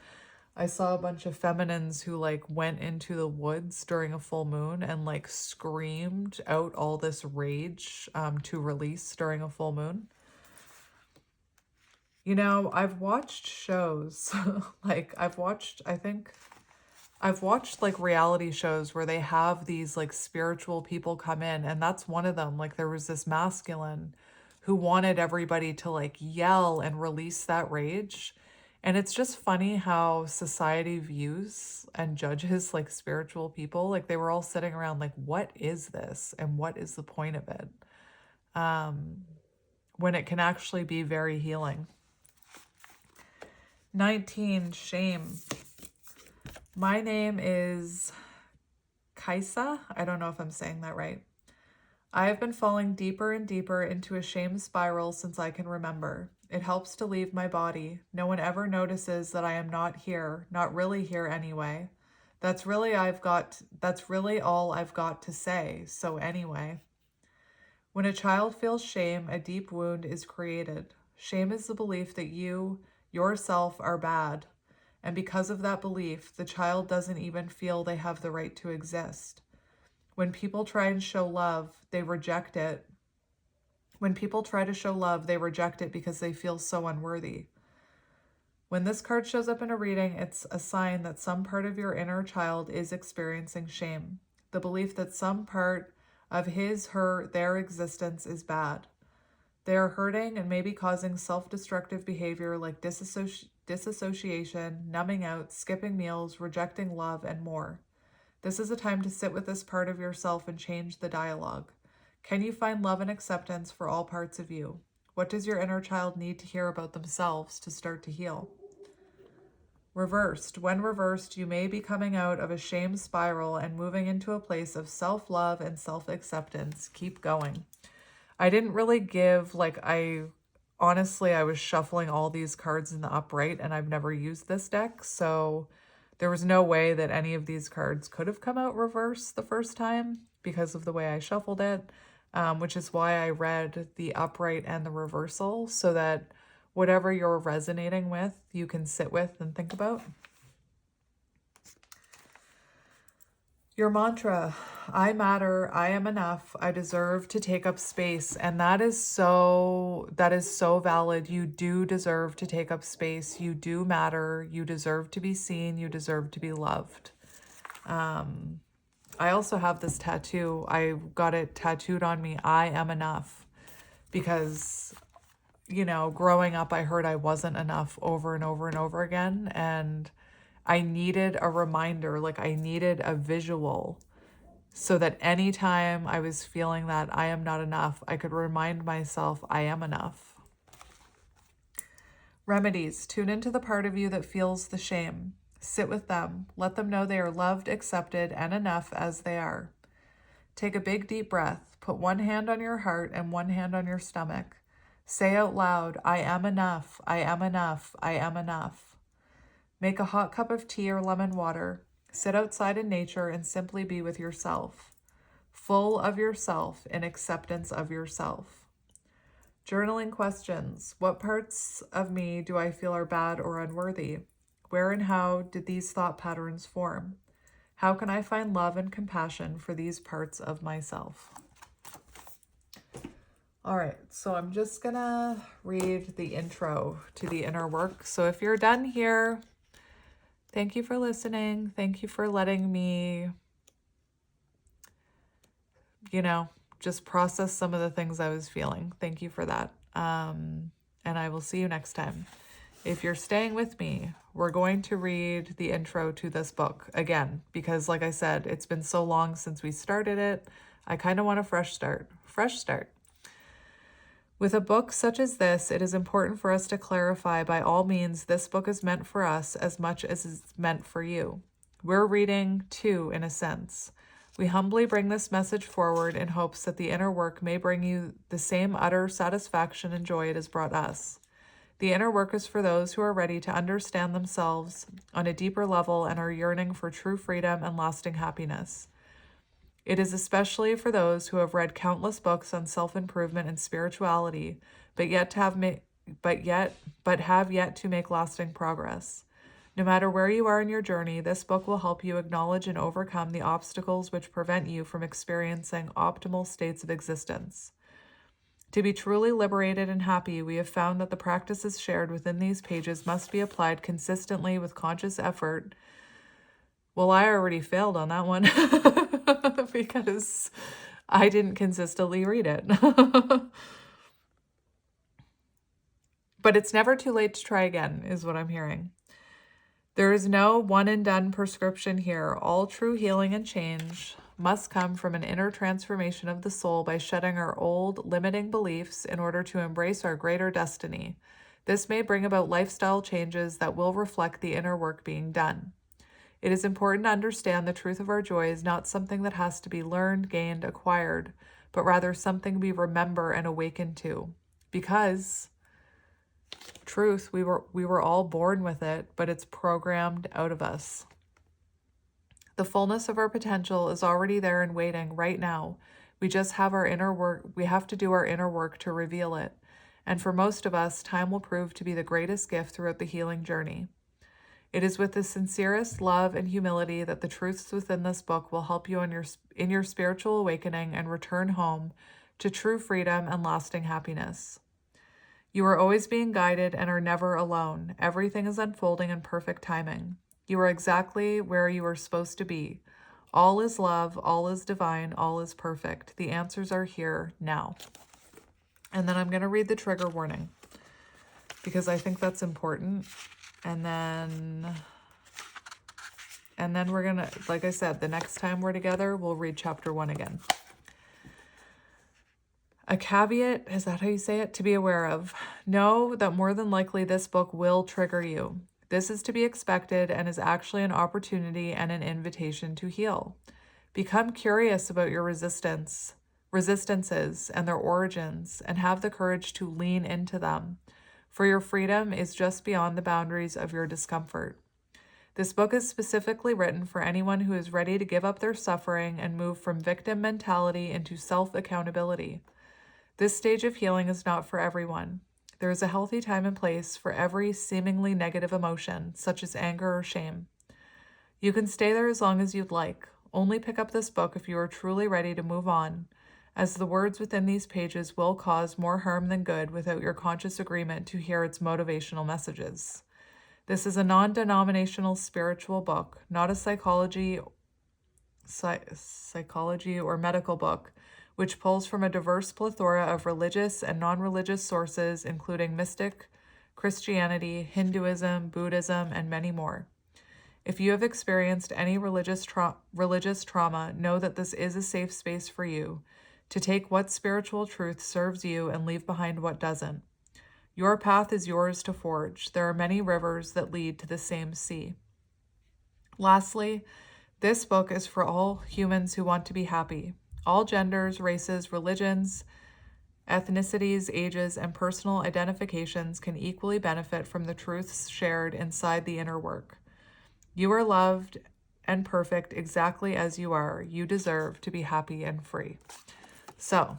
I saw a bunch of feminines who like went into the woods during a full moon and like screamed out all this rage to release during a full moon. You know, I've watched shows, like I've watched like reality shows where they have these like spiritual people come in, and that's one of them. Like there was this masculine who wanted everybody to like yell and release that rage. And it's just funny how society views and judges like spiritual people. Like they were all sitting around like, what is this? And what is the point of it? When it can actually be very healing. 19, shame. My name is Kaisa. I don't know if I'm saying that right. I have been falling deeper and deeper into a shame spiral since I can remember. It helps to leave my body. No one ever notices that I am not here, not really here anyway. That's really all I've got to say. So anyway. When a child feels shame, a deep wound is created. Shame is the belief that you, yourself, are bad. And because of that belief, the child doesn't even feel they have the right to exist. When people try and show love, they reject it. When people try to show love, they reject it because they feel so unworthy. When this card shows up in a reading, it's a sign that some part of your inner child is experiencing shame. The belief that some part of their existence is bad. They are hurting and maybe causing self-destructive behavior like disassociation, numbing out, skipping meals, rejecting love, and more. This is a time to sit with this part of yourself and change the dialogue. Can you find love and acceptance for all parts of you? What does your inner child need to hear about themselves to start to heal? Reversed. When reversed, you may be coming out of a shame spiral and moving into a place of self-love and self-acceptance. Keep going. I didn't really give, honestly, I was shuffling all these cards in the upright and I've never used this deck, so there was no way that any of these cards could have come out reverse the first time because of the way I shuffled it, which is why I read the upright and the reversal so that whatever you're resonating with, you can sit with and think about. Your mantra: I matter, I am enough, I deserve to take up space. And that is so valid. You do deserve to take up space. You do matter. You deserve to be seen. You deserve to be loved. I also have this tattoo. I got it tattooed on me. I am enough. Because, you know, growing up, I heard I wasn't enough over and over and over again. And I needed a reminder, like I needed a visual so that anytime I was feeling that I am not enough, I could remind myself I am enough. Remedies: tune into the part of you that feels the shame. Sit with them. Let them know they are loved, accepted, and enough as they are. Take a big deep breath. Put one hand on your heart and one hand on your stomach. Say out loud, I am enough, I am enough, I am enough. Make a hot cup of tea or lemon water. Sit outside in nature and simply be with yourself. Full of yourself in acceptance of yourself. Journaling questions: what parts of me do I feel are bad or unworthy? Where and how did these thought patterns form? How can I find love and compassion for these parts of myself? All right, so I'm just gonna read the intro to the inner work. So if you're done here, thank you for listening. Thank you for letting me, just process some of the things I was feeling. Thank you for that. And I will see you next time. If you're staying with me, we're going to read the intro to this book again, because like I said, it's been so long since we started it. I kind of want a fresh start. With a book such as this, it is important for us to clarify by all means this book is meant for us as much as it's meant for you. We're reading too, in a sense. We humbly bring this message forward in hopes that the inner work may bring you the same utter satisfaction and joy it has brought us. The inner work is for those who are ready to understand themselves on a deeper level and are yearning for true freedom and lasting happiness. It is especially for those who have read countless books on self-improvement and spirituality, but have yet to make lasting progress. No matter where you are in your journey, this book will help you acknowledge and overcome the obstacles which prevent you from experiencing optimal states of existence. To be truly liberated and happy, we have found that the practices shared within these pages must be applied consistently with conscious effort. Well, I already failed on that one because I didn't consistently read it. But it's never too late to try again, is what I'm hearing. There is no one and done prescription here. All true healing and change must come from an inner transformation of the soul by shedding our old limiting beliefs in order to embrace our greater destiny. This may bring about lifestyle changes that will reflect the inner work being done. It is important to understand the truth of our joy is not something that has to be learned, gained, acquired, but rather something we remember and awaken to. Because truth, we were all born with it, but it's programmed out of us. The fullness of our potential is already there and waiting right now. We just have our inner work. We have to do our inner work to reveal it. And for most of us, time will prove to be the greatest gift throughout the healing journey. It is with the sincerest love and humility that the truths within this book will help you in your spiritual awakening and return home to true freedom and lasting happiness. You are always being guided and are never alone. Everything is unfolding in perfect timing. You are exactly where you are supposed to be. All is love, all is divine, all is perfect. The answers are here now. And then I'm going to read the trigger warning because I think that's important. And then we're going to, like I said, the next time we're together, we'll read chapter 1 again. A caveat, is that how you say it? To be aware of. Know that more than likely this book will trigger you. This is to be expected and is actually an opportunity and an invitation to heal. Become curious about your resistances and their origins, and have the courage to lean into them. For your freedom is just beyond the boundaries of your discomfort. This book is specifically written for anyone who is ready to give up their suffering and move from victim mentality into self-accountability. This stage of healing is not for everyone. There is a healthy time and place for every seemingly negative emotion, such as anger or shame. You can stay there as long as you'd like. Only pick up this book if you are truly ready to move on, as the words within these pages will cause more harm than good without your conscious agreement to hear its motivational messages. This is a non-denominational spiritual book, not a psychology or medical book, which pulls from a diverse plethora of religious and non-religious sources, including mystic, Christianity, Hinduism, Buddhism, and many more. If you have experienced any religious trauma, know that this is a safe space for you to take what spiritual truth serves you and leave behind what doesn't. Your path is yours to forge. There are many rivers that lead to the same sea. Lastly, this book is for all humans who want to be happy. All genders, races, religions, ethnicities, ages, and personal identifications can equally benefit from the truths shared inside the inner work. You are loved and perfect exactly as you are. You deserve to be happy and free. So,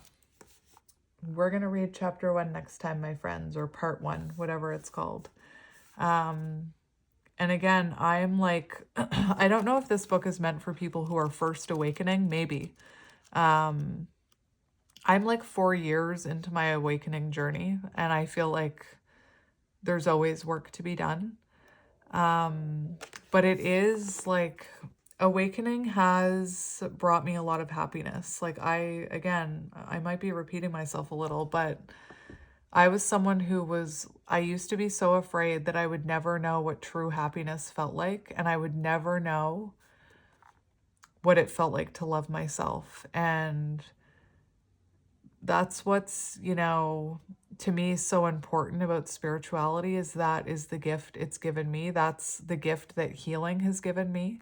we're going to read chapter 1 next time, my friends, or part 1, whatever it's called. And again, I'm like, I don't know if this book is meant for people who are first awakening, maybe. I'm like 4 years into my awakening journey, and I feel like there's always work to be done. But it is like awakening has brought me a lot of happiness. Like again, I might be repeating myself a little, but I was someone I used to be so afraid that I would never know what true happiness felt like, and I would never know what it felt like to love myself. And that's what's, to me so important about spirituality is that is the gift it's given me. That's the gift that healing has given me.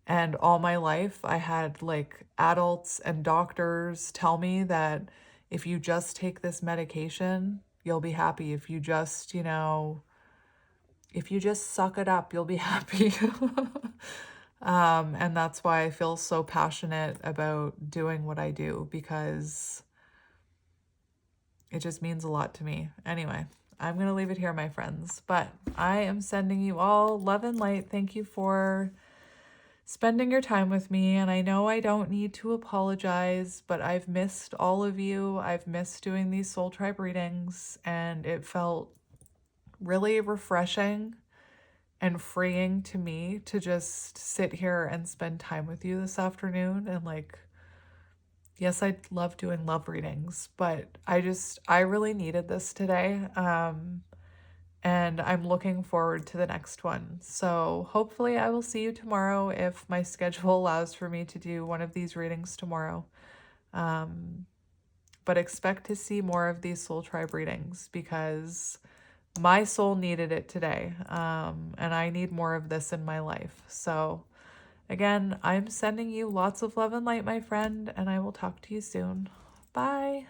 And all my life, I had like adults and doctors tell me that if you just take this medication, you'll be happy. If you just suck it up, you'll be happy. And that's why I feel so passionate about doing what I do, because it just means a lot to me. Anyway, I'm going to leave it here, my friends, but I am sending you all love and light. Thank you for spending your time with me. And I know I don't need to apologize, but I've missed all of you. I've missed doing these soul tribe readings, and it felt really refreshing and freeing to me to just sit here and spend time with you this afternoon. And like, yes, I love doing love readings, but I really needed this today. And I'm looking forward to the next one. So hopefully I will see you tomorrow if my schedule allows for me to do one of these readings tomorrow. But expect to see more of these soul tribe readings because my soul needed it today. And I need more of this in my life. So again, I'm sending you lots of love and light, my friend, and I will talk to you soon. Bye.